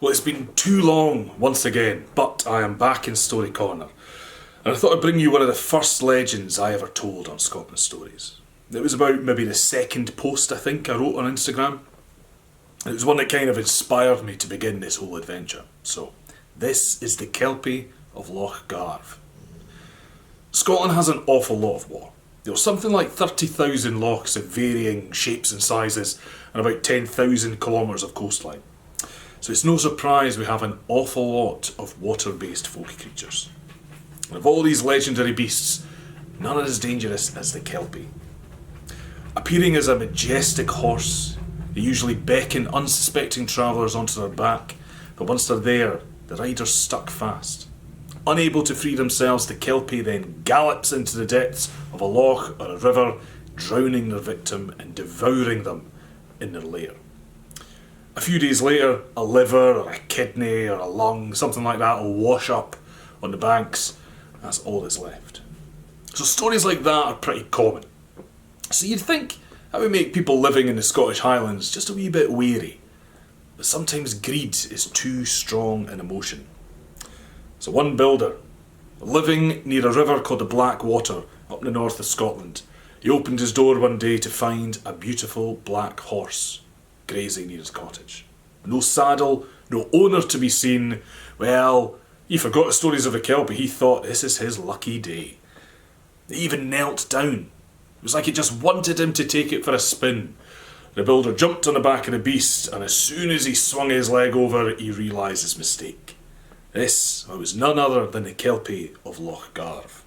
Well, it's been too long once again, but I am back in Story Corner. And I thought I'd bring you one of the first legends I ever told on Scotland Stories. It was about maybe the second post I think I wrote on Instagram. It was one that kind of inspired me to begin this whole adventure. So, this is the Kelpie of Loch Garve. Scotland has an awful lot of water. There's something like 30,000 lochs of varying shapes and sizes and about 10,000 kilometres of coastline. So it's no surprise we have an awful lot of water-based folk creatures. And of all these legendary beasts, none are as dangerous as the Kelpie. Appearing as a majestic horse, they usually beckon unsuspecting travellers onto their back, but once they're there, the rider's stuck fast. Unable to free themselves, the Kelpie then gallops into the depths of a loch or a river, drowning their victim and devouring them in their lair. A few days later, a liver or a kidney or a lung, something like that, will wash up on the banks. That's all that's left. So stories like that are pretty common. So you'd think that would make people living in the Scottish Highlands just a wee bit wary. But sometimes greed is too strong an emotion. So one builder, living near a river called the Blackwater up in the north of Scotland, he opened his door one day to find a beautiful black horse grazing near his cottage. No saddle, no owner to be seen. Well, he forgot the stories of the Kelpie. He thought this is his lucky day. He even knelt down. It was like it just wanted him to take it for a spin. The builder jumped on the back of the beast, and as soon as he swung his leg over, he realised his mistake. This was none other than the Kelpie of Loch Garve.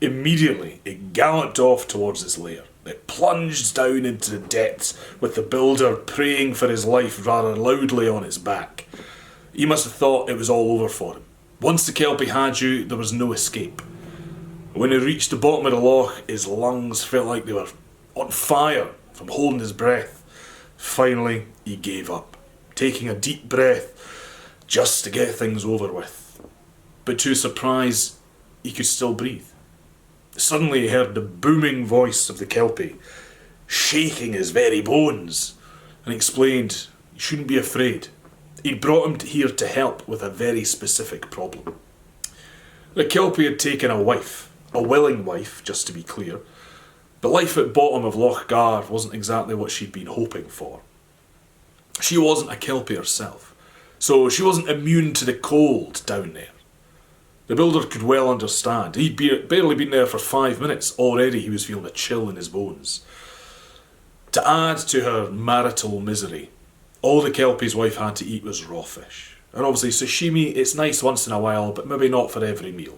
Immediately, it galloped off towards his lair. It plunged down into the depths, with the builder praying for his life rather loudly on its back. He must have thought it was all over for him. Once the Kelpie had you, there was no escape. When he reached the bottom of the loch, his lungs felt like they were on fire from holding his breath. Finally, he gave up, taking a deep breath just to get things over with. But to his surprise, he could still breathe. Suddenly he heard the booming voice of the Kelpie, shaking his very bones, and explained he shouldn't be afraid. He'd brought him here to help with a very specific problem. The Kelpie had taken a wife, a willing wife, just to be clear, but life at bottom of Loch Garve wasn't exactly what she'd been hoping for. She wasn't a Kelpie herself, so she wasn't immune to the cold down there. The builder could well understand. He'd barely been there for 5 minutes. Already he was feeling a chill in his bones. To add to her marital misery, all the Kelpie's wife had to eat was raw fish. And obviously sashimi, it's nice once in a while, but maybe not for every meal.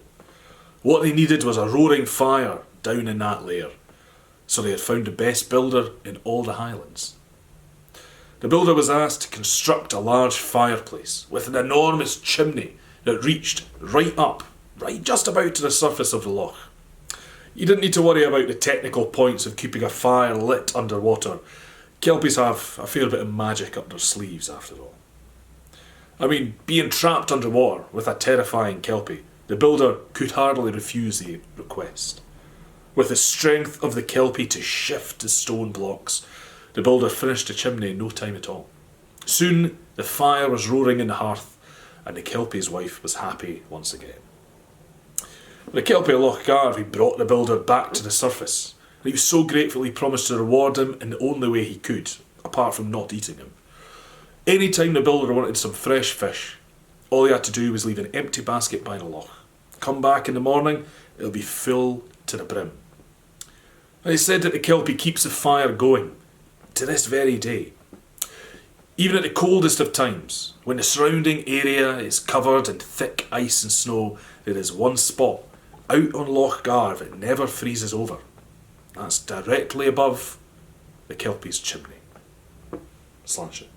What they needed was a roaring fire down in that lair. So they had found the best builder in all the Highlands. The builder was asked to construct a large fireplace with an enormous chimney that reached right up, right just about to the surface of the loch. You didn't need to worry about the technical points of keeping a fire lit underwater. Kelpies have a fair bit of magic up their sleeves after all. I mean, being trapped underwater with a terrifying Kelpie, the builder could hardly refuse the request. With the strength of the Kelpie to shift the stone blocks, the builder finished the chimney in no time at all. Soon the fire was roaring in the hearth, and the Kelpie's wife was happy once again. The Kelpie of Loch Garve brought the builder back to the surface, and he was so grateful he promised to reward him in the only way he could, apart from not eating him. Any time the builder wanted some fresh fish, all he had to do was leave an empty basket by the loch. Come back in the morning, it'll be full to the brim. And he said that the Kelpie keeps the fire going to this very day. Even at the coldest of times, when the surrounding area is covered in thick ice and snow, there is one spot out on Loch Garve it never freezes over. That's directly above the Kelpie's chimney. Slash it.